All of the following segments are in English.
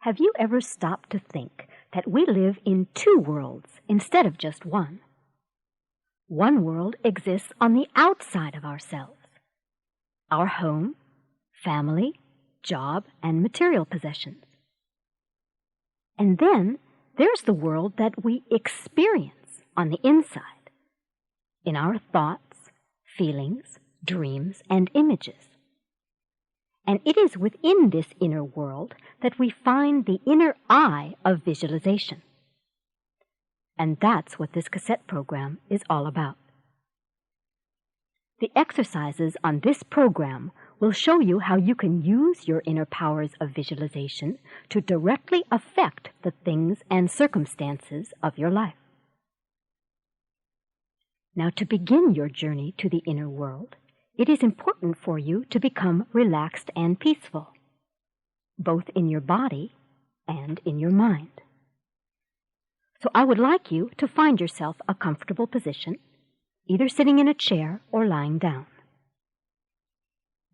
Have you ever stopped to think that we live in two worlds instead of just one? One world exists on the outside of ourselves, our home, family, job, and material possessions. And then there's the world that we experience on the inside, in our thoughts, feelings, dreams, and images. And it is within this inner world that we find the inner eye of visualization. And that's what this cassette program is all about. The exercises on this program will show you how you can use your inner powers of visualization to directly affect the things and circumstances of your life. Now, to begin your journey to the inner world, it is important for you to become relaxed and peaceful, both in your body and in your mind. So I would like you to find yourself a comfortable position, either sitting in a chair or lying down.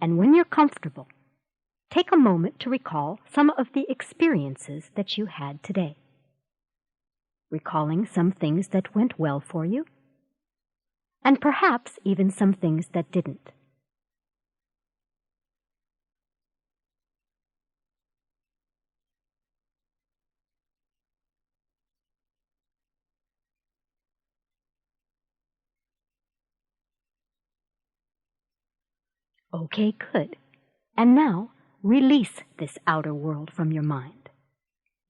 And when you're comfortable, take a moment to recall some of the experiences that you had today, recalling some things that went well for you, and perhaps even some things that didn't. Okay, good. And now release this outer world from your mind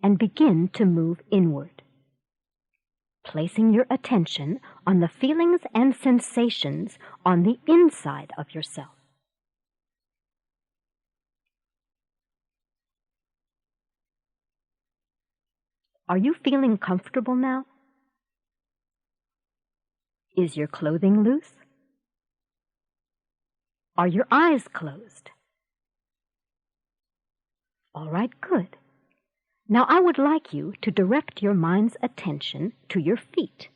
and begin to move inward, placing your attention on the feelings and sensations on the inside of yourself. Are you feeling comfortable now? Is your clothing loose? Are your eyes closed? All right, good. Now I would like you to direct your mind's attention to your feet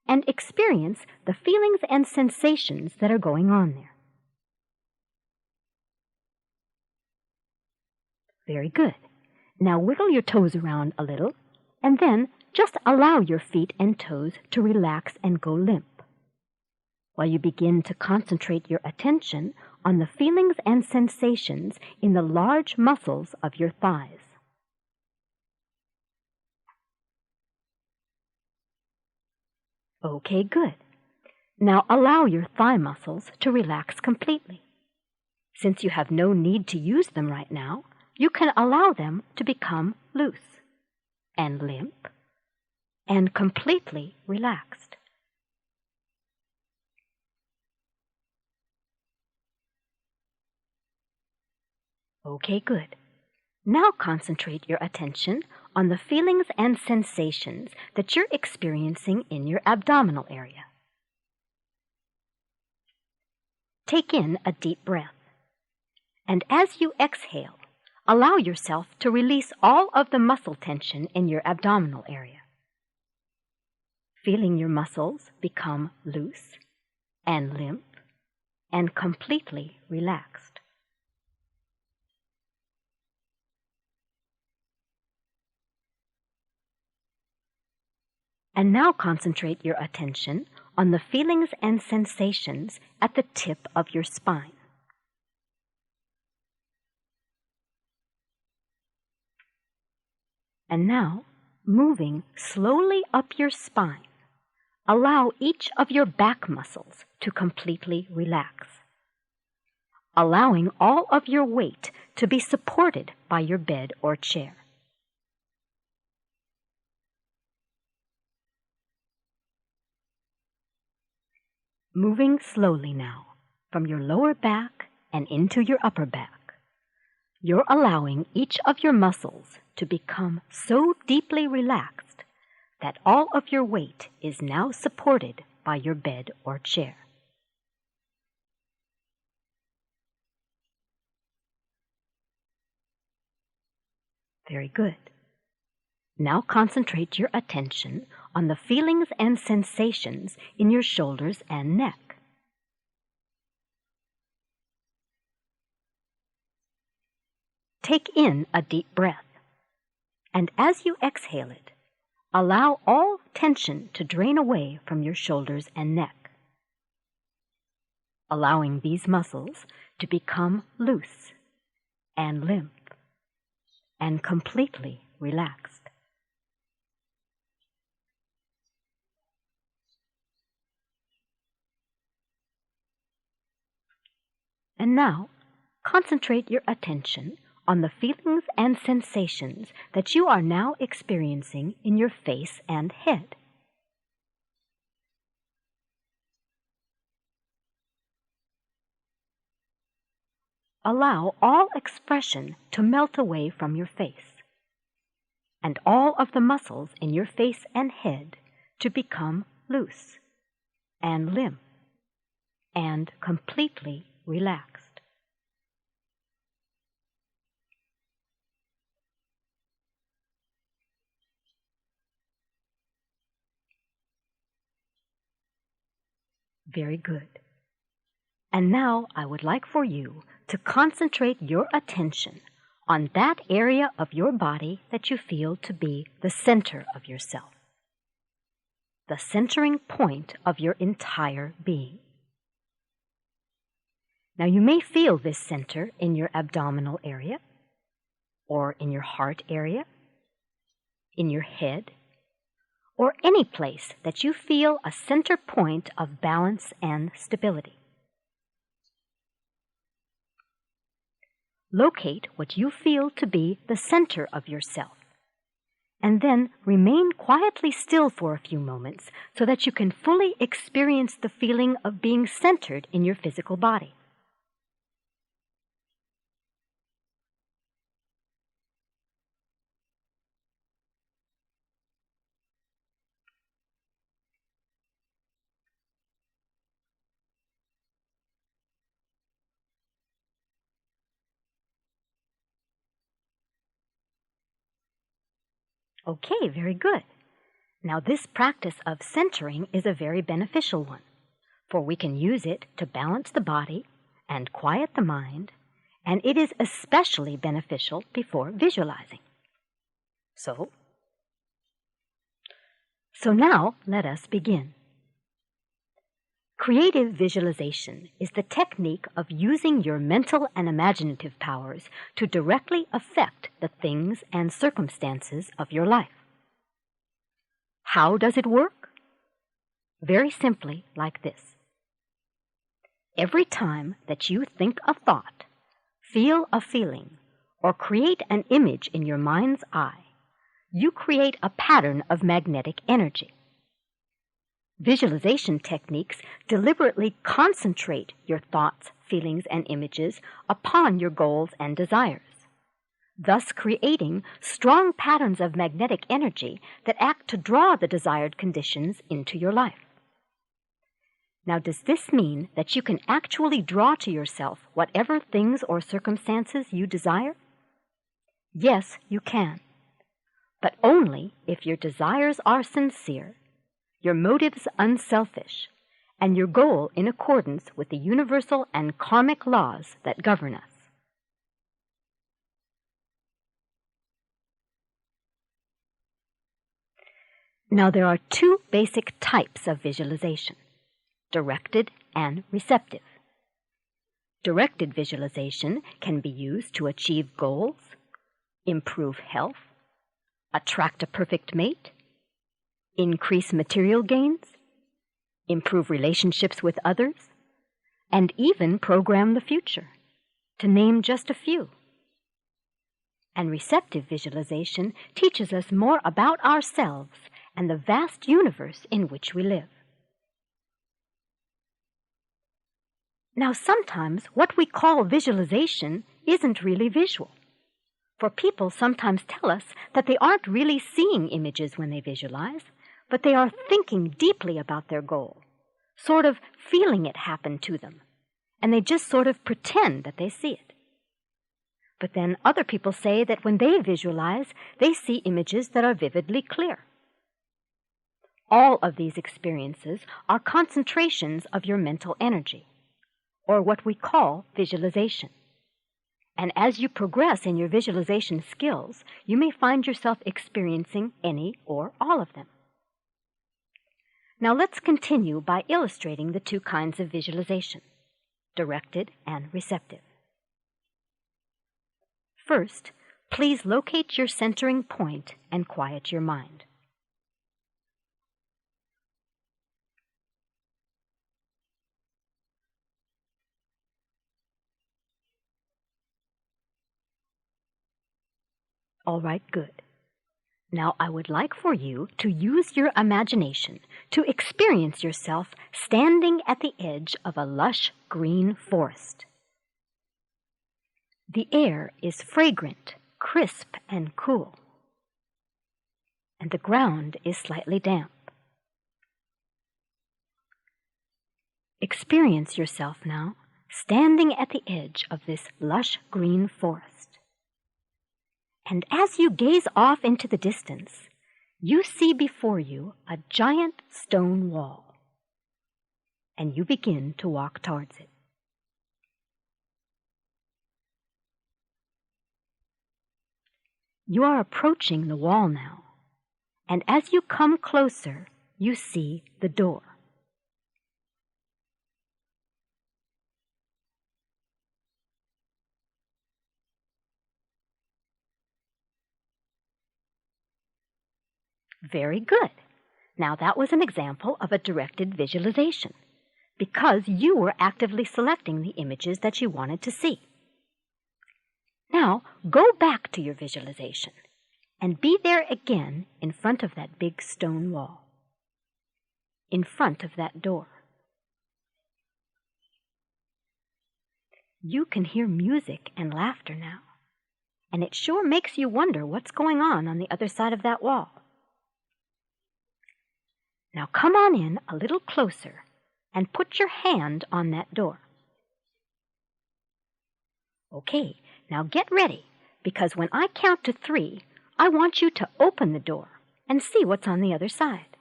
and experience the feelings and sensations that are going on there. Very good. Now wiggle your toes around a little and then just allow your feet and toes to relax and go limp, while you begin to concentrate your attention on the feelings and sensations in the large muscles of your thighs. Okay, good. Now allow your thigh muscles to relax completely. Since you have no need to use them right now, you can allow them to become loose and limp and completely relaxed. Okay, good. Now concentrate your attention on the feelings and sensations that you're experiencing in your abdominal area. Take in a deep breath, and as you exhale, allow yourself to release all of the muscle tension in your abdominal area, feeling your muscles become loose and limp and completely relaxed. And now concentrate your attention on the feelings and sensations at the tip of your spine. And now, moving slowly up your spine, allow each of your back muscles to completely relax, allowing all of your weight to be supported by your bed or chair. Moving slowly now from your lower back and into your upper back, you're allowing each of your muscles to become so deeply relaxed that all of your weight is now supported by your bed or chair. Very good. Now concentrate your attention on the feelings and sensations in your shoulders and neck. Take in a deep breath And as you exhale it, allow all tension to drain away from your shoulders and neck, allowing these muscles to become loose and limp and completely relaxed. And now, concentrate your attention on the feelings and sensations that you are now experiencing in your face and head. Allow all expression to melt away from your face, and all of the muscles in your face and head to become loose and limp and completely relaxed. Very good. And now I would like for you to concentrate your attention on that area of your body that you feel to be the center of yourself, the centering point of your entire being. Now you may feel this center in your abdominal area, or in your heart area, in your head, or any place that you feel a center point of balance and stability. Locate what you feel to be the center of yourself, and then remain quietly still for a few moments so that you can fully experience the feeling of being centered in your physical body. Okay, very good. Now this practice of centering is a very beneficial one, for we can use it to balance the body and quiet the mind, and it is especially beneficial before visualizing. So now let us begin. Creative visualization is the technique of using your mental and imaginative powers to directly affect the things and circumstances of your life. How does it work? Very simply like this. Every time that you think a thought, feel a feeling, or create an image in your mind's eye, you create a pattern of magnetic energy. Visualization techniques deliberately concentrate your thoughts, feelings, and images upon your goals and desires, thus creating strong patterns of magnetic energy that act to draw the desired conditions into your life. Now, does this mean that you can actually draw to yourself whatever things or circumstances you desire? Yes, you can, but only if your desires are sincere, your motives unselfish, and your goal in accordance with the universal and karmic laws that govern us. Now there are two basic types of visualization, directed and receptive. Directed visualization can be used to achieve goals, improve health, attract a perfect mate, increase material gains, improve relationships with others, and even program the future, to name just a few. And receptive visualization teaches us more about ourselves and the vast universe in which we live. Now, sometimes what we call visualization isn't really visual, for people sometimes tell us that they aren't really seeing images when they visualize, but they are thinking deeply about their goal, sort of feeling it happen to them, and they just sort of pretend that they see it. But then other people say that when they visualize, they see images that are vividly clear. All of these experiences are concentrations of your mental energy, or what we call visualization. And as you progress in your visualization skills, you may find yourself experiencing any or all of them. Now let's continue by illustrating the two kinds of visualization, directed and receptive. First, please locate your centering point and quiet your mind. All right, good. Now I would like for you to use your imagination to experience yourself standing at the edge of a lush green forest. The air is fragrant, crisp, and cool, and the ground is slightly damp. Experience yourself now standing at the edge of this lush green forest. And as you gaze off into the distance, you see before you a giant stone wall, and you begin to walk towards it. You are approaching the wall now, and as you come closer, you see the door. Very good. Now that was an example of a directed visualization, because you were actively selecting the images that you wanted to see. Now go back to your visualization and be there again in front of that big stone wall, in front of that door. You can hear music and laughter now, and it sure makes you wonder what's going on the other side of that wall. Now come on in a little closer and put your hand on that door. Okay, now get ready, because when I count to 3, I want you to open the door and see what's on the other side.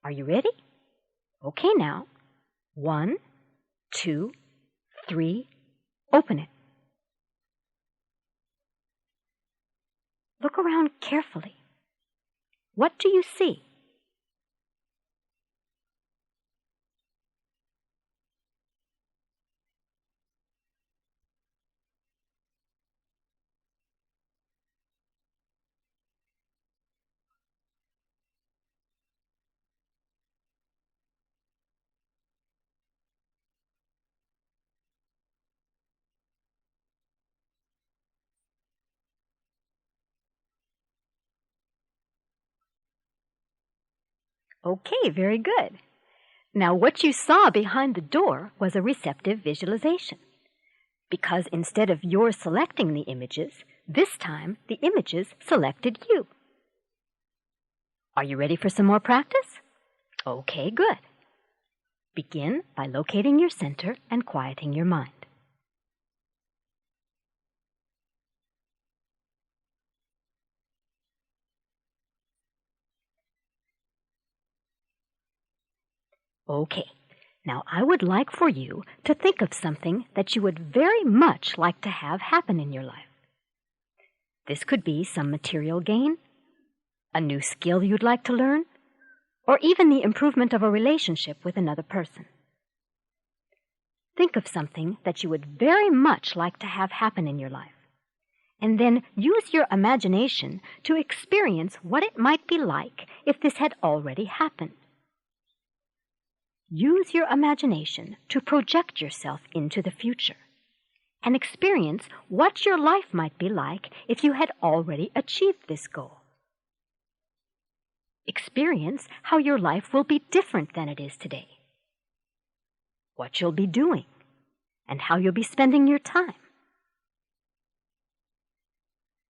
Are you ready? Okay now. 1, 2, 3, open it. Look around carefully. What do you see? Okay, very good. Now what you saw behind the door was a receptive visualization, because instead of your selecting the images, this time the images selected you. Are you ready for some more practice? Okay, good. Begin by locating your center and quieting your mind. Okay, now I would like for you to think of something that you would very much like to have happen in your life. This could be some material gain, a new skill you'd like to learn, or even the improvement of a relationship with another person. Think of something that you would very much like to have happen in your life, and then use your imagination to experience what it might be like if this had already happened. Use your imagination to project yourself into the future and experience what your life might be like if you had already achieved this goal. Experience how your life will be different than it is today, what you'll be doing, and how you'll be spending your time.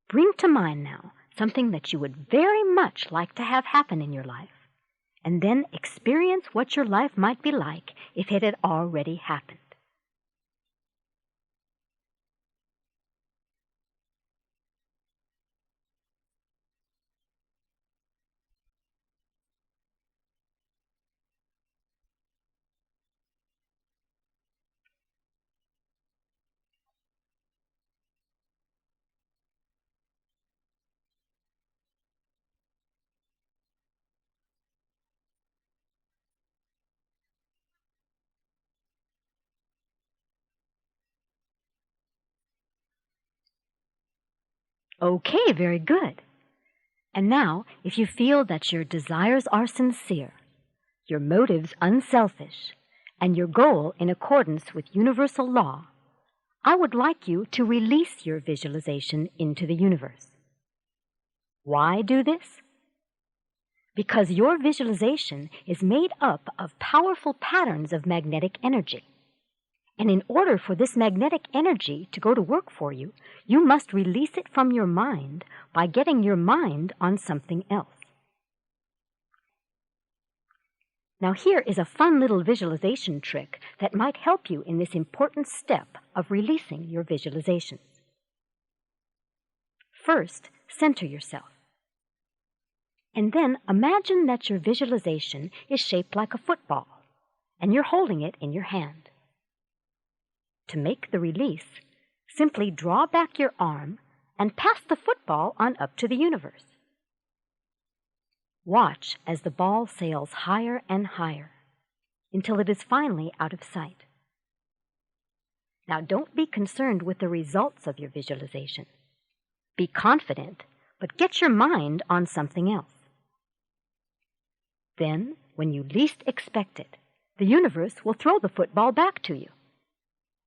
Bring to mind now something that you would very much like to have happen in your life, and then experience what your life might be like if it had already happened. Okay, very good. And now, if you feel that your desires are sincere, your motives unselfish, and your goal in accordance with universal law, I would like you to release your visualization into the universe. Why do this? Because your visualization is made up of powerful patterns of magnetic energy. And in order for this magnetic energy to go to work for you, you must release it from your mind by getting your mind on something else. Now here is a fun little visualization trick that might help you in this important step of releasing your visualizations. First, center yourself. And then imagine that your visualization is shaped like a football, and you're holding it in your hand. To make the release, simply draw back your arm and pass the football on up to the universe. Watch as the ball sails higher and higher until it is finally out of sight. Now don't be concerned with the results of your visualization. Be confident, but get your mind on something else. Then, when you least expect it, the universe will throw the football back to you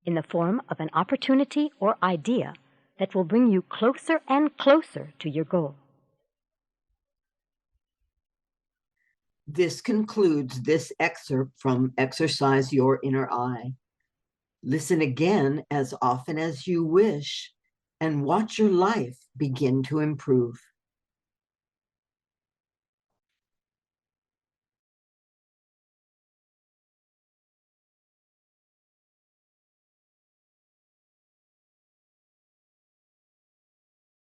in the form of an opportunity or idea that will bring you closer and closer to your goal. This concludes this excerpt from Exercise Your Inner Eye. Listen again as often as you wish and watch your life begin to improve.